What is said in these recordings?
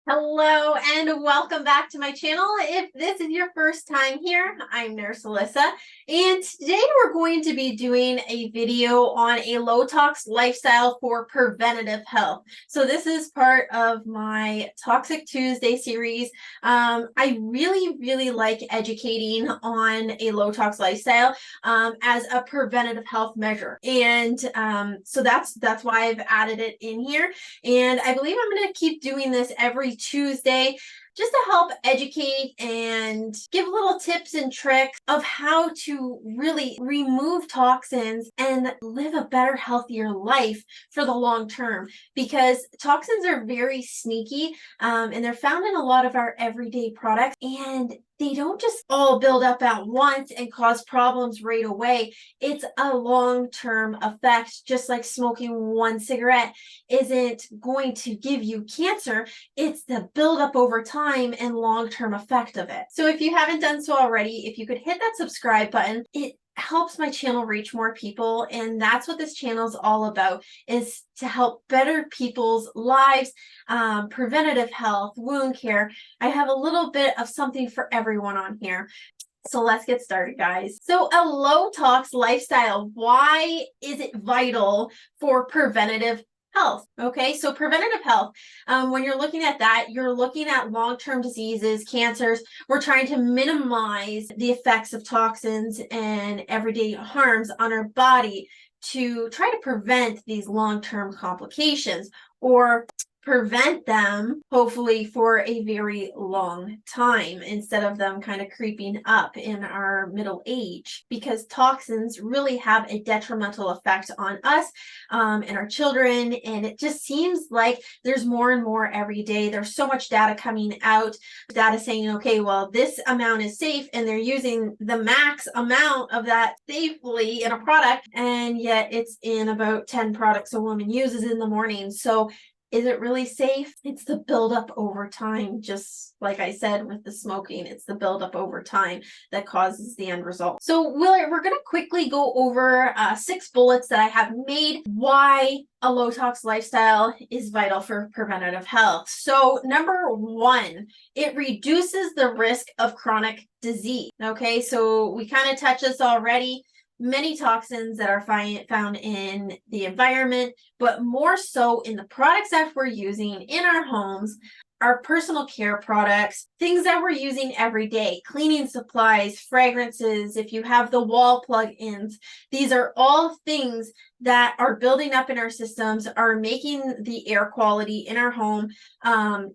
Hello and welcome back to my channel. If this is your first time here, I'm Nurse Alyssa, and today we're going to be doing a video on a low-tox lifestyle for preventative health. So this is part of my Toxic Tuesday series. I really like educating on a low-tox lifestyle as a preventative health measure, and so that's why I've added it in here. And I believe I'm going to keep doing this every Tuesday just to help educate and give little tips and tricks of how to really remove toxins and live a better, healthier life for the long term, because toxins are very sneaky and they're found in a lot of our everyday products, and they don't just all build up at once and cause problems right away. It's a long-term effect. Just like smoking one cigarette isn't going to give you cancer, it's the buildup over time and long-term effect of it. So if you haven't done so already, if you could hit that subscribe button, it helps my channel reach more people, and that's what this channel is all about, is to help better people's lives, preventative health, wound care. I have a little bit of something for everyone on here. So let's get started, guys. So a low-tox lifestyle, why is it vital for preventative health? Okay, so preventative health, when you're looking at that, you're looking at long-term diseases, cancers. We're trying to minimize the effects of toxins and everyday harms on our body to try to prevent these long-term complications, or prevent them hopefully for a very long time instead of them kind of creeping up in our middle age, because toxins really have a detrimental effect on us and our children. And it just seems like there's more and more every day. There's so much data coming out, data saying, okay, well, this amount is safe, and they're using the max amount of that safely in a product, and yet it's in about 10 products a woman uses in the morning. So is it really safe? It's the buildup over time. Just like I said with the smoking, it's the buildup over time that causes the end result. So we're going to quickly go over 6 bullets that I have made why a low-tox lifestyle is vital for preventative health. So number 1, it reduces the risk of chronic disease. Okay, so we kind of touched this already. Many toxins that are found in the environment, but more so in the products that we're using in our homes, our personal care products, things that we're using every day, cleaning supplies, fragrances, if you have the wall plug-ins, these are all things that are building up in our systems, are making the air quality in our home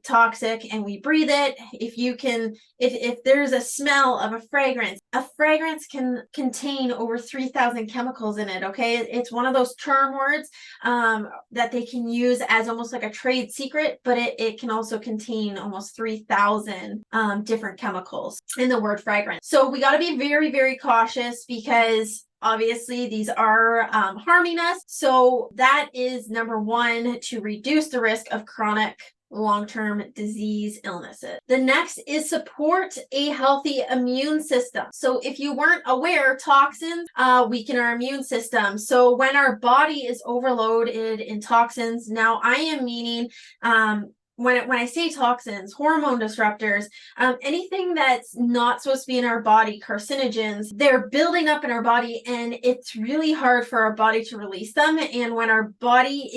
toxic, and we breathe it. If there's a smell of a fragrance can contain over 3,000 chemicals in it. Okay, it's one of those term words that they can use as almost like a trade secret, but it can also contain almost 3,000 different chemicals in the word fragrance. So we got to be very cautious, because obviously these are harming us. So that is number 1, to reduce the risk of chronic long-term disease illnesses. The next is support a healthy immune system. So if you weren't aware, toxins weaken our immune system. So when our body is overloaded in toxins, now I am meaning when I say toxins, hormone disruptors, anything that's not supposed to be in our body, carcinogens, they're building up in our body, and it's really hard for our body to release them. And when our body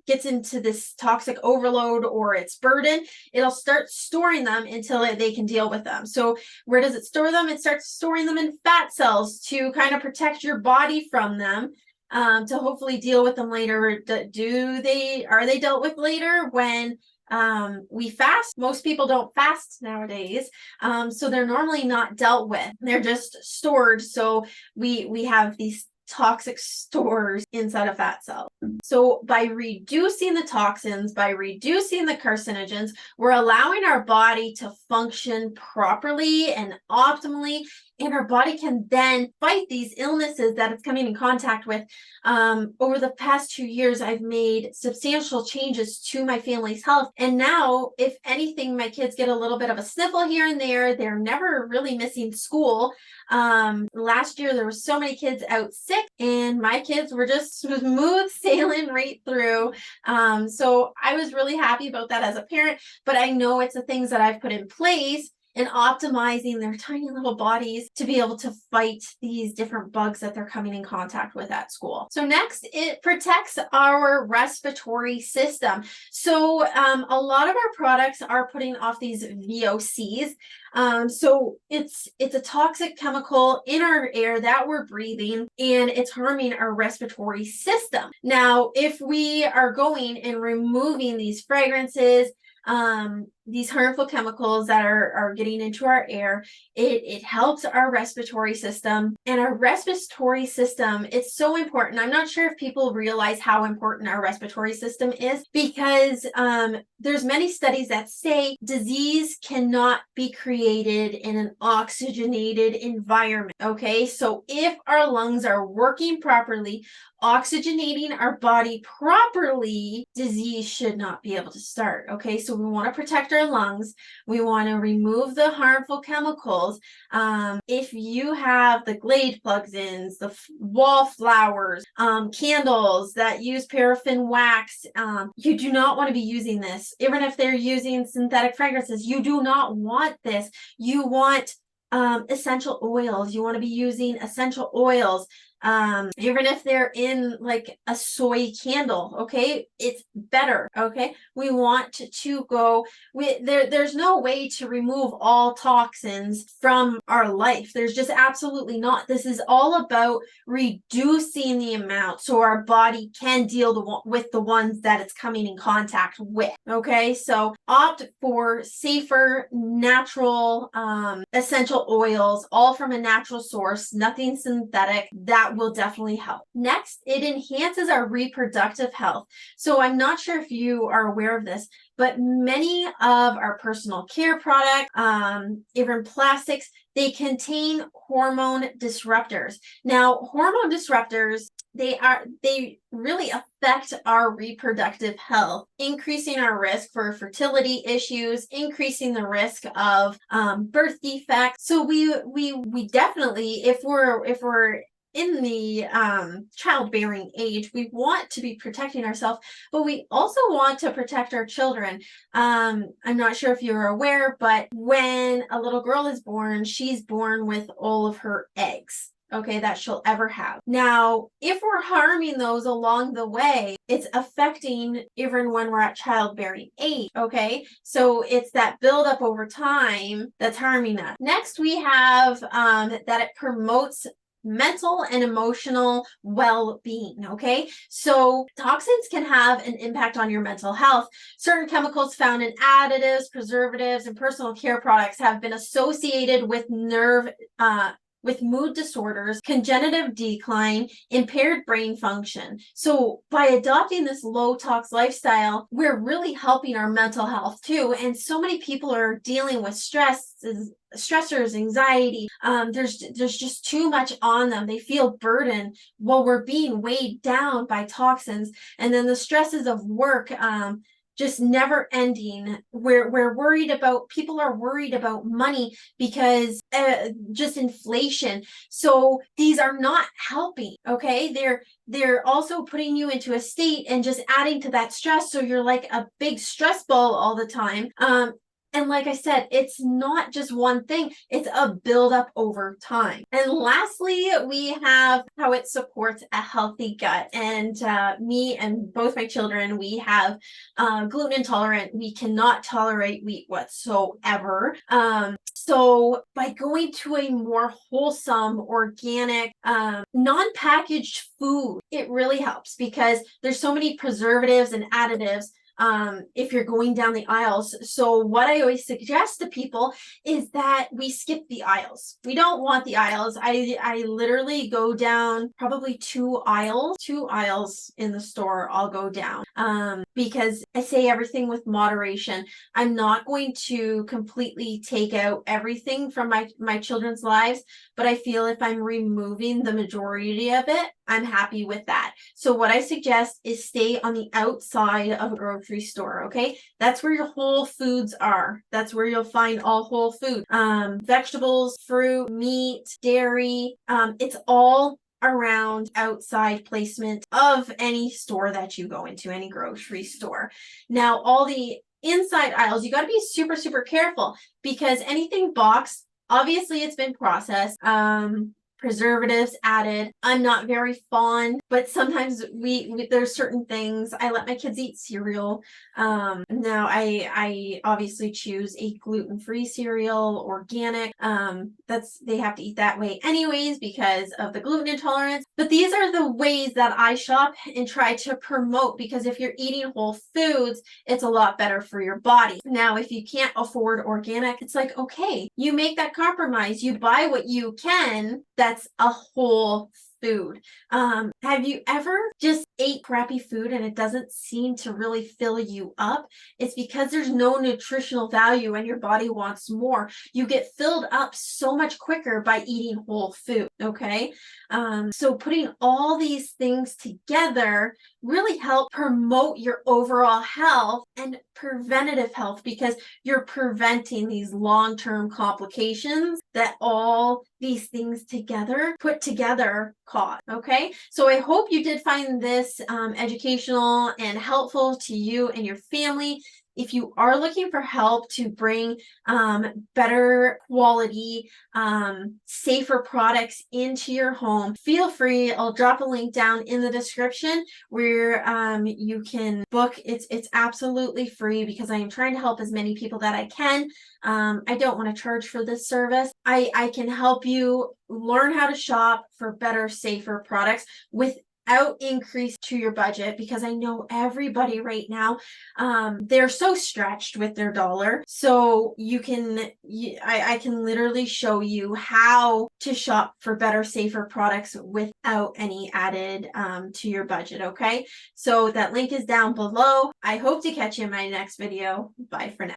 gets into this toxic overload or its burden, it'll start storing them until they can deal with them. So where does it store them? It starts storing them in fat cells to kind of protect your body from them. To hopefully deal with them later. Are they dealt with later when we fast? Most people don't fast nowadays, so they're normally not dealt with. They're just stored. So we have these toxic stores inside a fat cell. So by reducing the toxins, by reducing the carcinogens, we're allowing our body to function properly and optimally and our body can then fight these illnesses that it's coming in contact with. Over the past 2 years, I've made substantial changes to my family's health. And now, if anything, my kids get a little bit of a sniffle here and there. They're never really missing school. Last year, there were so many kids out sick, and my kids were just smooth sailing right through. So I was really happy about that as a parent, but I know it's the things that I've put in place and optimizing their tiny little bodies to be able to fight these different bugs that they're coming in contact with at school. So next, it protects our respiratory system. So a lot of our products are putting off these VOCs. So it's a toxic chemical in our air that we're breathing, and it's harming our respiratory system. Now, if we are going and removing these fragrances, these harmful chemicals that are getting into our air, it helps our respiratory system. And our respiratory system, it's so important. I'm not sure if people realize how important our respiratory system is, because there's many studies that say disease cannot be created in an oxygenated environment. Okay, so if our lungs are working properly, oxygenating our body properly, disease should not be able to start. Okay, so we want to protect our lungs. We want to remove the harmful chemicals. If you have the Glade plug-ins, the wallflowers, candles that use paraffin wax, you do not want to be using this. Even if they're using synthetic fragrances, you do not want this. You want essential oils. You want to be using essential oils. Even if they're in like a soy candle, okay, it's better. Okay, we want to go there's no way to remove all toxins from our life. There's just absolutely not. This is all about reducing the amount so our body can deal with the ones that it's coming in contact with. Okay, so opt for safer, natural, essential oils, all from a natural source, nothing synthetic. That will definitely help. Next, it enhances our reproductive health. So I'm not sure if you are aware of this, but many of our personal care products, even plastics, they contain hormone disruptors. Now, hormone disruptors, they really affect our reproductive health, increasing our risk for fertility issues, increasing the risk of birth defects. So we definitely, if we're in the childbearing age, we want to be protecting ourselves, but we also want to protect our children. I'm not sure if you're aware, but when a little girl is born, she's born with all of her eggs, okay, that she'll ever have. Now, if we're harming those along the way, it's affecting even when we're at childbearing age, okay? So it's that buildup over time that's harming us. Next, we have that it promotes mental and emotional well-being. Okay, so toxins can have an impact on your mental health. Certain chemicals found in additives, preservatives, and personal care products have been associated with with mood disorders, cognitive decline, impaired brain function. So by adopting this low-tox lifestyle, we're really helping our mental health too. And so many people are dealing with stressors, anxiety. There's just too much on them. They feel burdened while we're being weighed down by toxins. And then the stresses of work, just never ending. People are worried about money because just inflation. So these are not helping. Okay, they're also putting you into a state and just adding to that stress. So you're like a big stress ball all the time. And like I said, it's not just one thing, it's a buildup over time. And lastly, we have how it supports a healthy gut. And me and both my children, we have gluten intolerant. We cannot tolerate wheat whatsoever. So by going to a more wholesome, organic, non-packaged food, it really helps because there's so many preservatives and additives if you're going down the aisles. So what I always suggest to people is that we skip the aisles. We don't want the aisles. I literally go down probably two aisles in the store. I'll go down. because I say everything with moderation. I'm not going to completely take out everything from my children's lives, but I feel if I'm removing the majority of it, I'm happy with that. So what I suggest is stay on the outside of a grocery store, okay? That's where your whole foods are. That's where you'll find all whole food. Vegetables, fruit, meat, dairy, it's all around outside placement of any store that you go into, any grocery store. Now, all the inside aisles, you got to be super, super careful because anything boxed, obviously it's been processed. Preservatives added. I'm not very fond, but sometimes there's certain things. I let my kids eat cereal. Now I obviously choose a gluten-free cereal, organic. They have to eat that way anyways because of the gluten intolerance. But these are the ways that I shop and try to promote, because if you're eating whole foods, it's a lot better for your body. Now, if you can't afford organic, it's like, okay, you make that compromise. You buy what you can. That's a whole food. Have you ever just ate crappy food and it doesn't seem to really fill you up? It's because there's no nutritional value and your body wants more. You get filled up so much quicker by eating whole food, okay? So putting all these things together really help promote your overall health and preventative health, because you're preventing these long-term complications that all these things together, put together, cause, okay? So I hope you did find this educational and helpful to you and your family. If you are looking for help to bring better quality, safer products into your home, feel free. I'll drop a link down in the description where you can book. It's absolutely free because I am trying to help as many people that I can. I don't want to charge for this service. I can help you learn how to shop for better, safer products without increase to your budget, because I know everybody right now, they're so stretched with their dollar. So I can literally show you how to shop for better, safer products without any added to your budget, okay? So that link is down below. I hope to catch you in my next video. Bye for now.